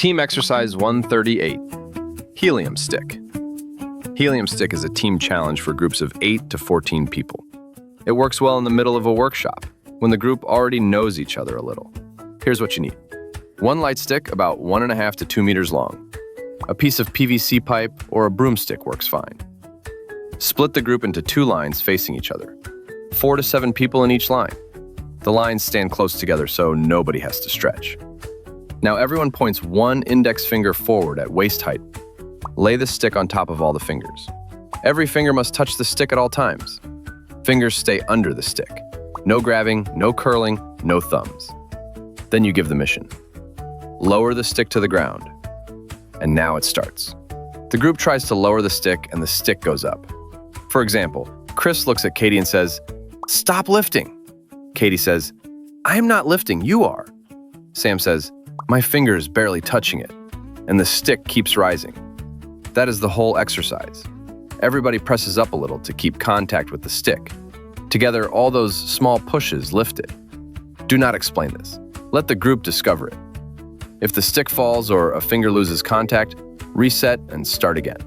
Team Exercise 138, Helium Stick. Helium Stick is a team challenge for groups of 8 to 14 people. It works well in the middle of a workshop, when the group already knows each other a little. Here's what you need. One light stick about 1.5 to 2 meters long. A piece of PVC pipe or a broomstick works fine. Split the group into 2 lines facing each other. 4 to 7 people in each line. The lines stand close together so nobody has to stretch. Now everyone points one index finger forward at waist height. Lay the stick on top of all the fingers. Every finger must touch the stick at all times. Fingers stay under the stick. No grabbing, no curling, no thumbs. Then you give the mission. Lower the stick to the ground. And now it starts. The group tries to lower the stick and the stick goes up. For example, Chris looks at Katie and says, "Stop lifting." Katie says, "I am not lifting, you are." Sam says, "My finger is barely touching it." And the stick keeps rising. That is the whole exercise. Everybody presses up a little to keep contact with the stick. Together, all those small pushes lift it. Do not explain this. Let the group discover it. If the stick falls or a finger loses contact, reset and start again.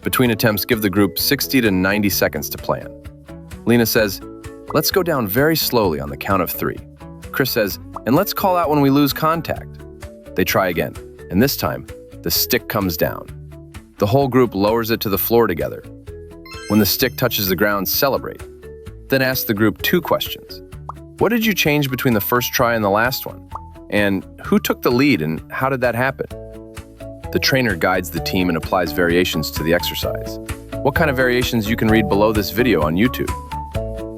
Between attempts, give the group 60 to 90 seconds to plan. Lena says, "Let's go down very slowly on the count of 3. Chris says, "And let's call out when we lose contact." They try again, and this time, the stick comes down. The whole group lowers it to the floor together. When the stick touches the ground, celebrate. Then ask the group 2 questions. What did you change between the first try and the last one? And who took the lead and how did that happen? The trainer guides the team and applies variations to the exercise. What kind of variations you can read below this video on YouTube.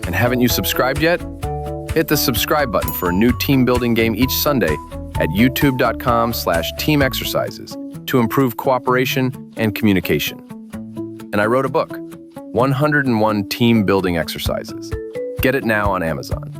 And haven't you subscribed yet? Hit the subscribe button for a new team building game each Sunday at youtube.com/teamexercises to improve cooperation and communication. And I wrote a book, 101 Team Building Exercises. Get it now on Amazon.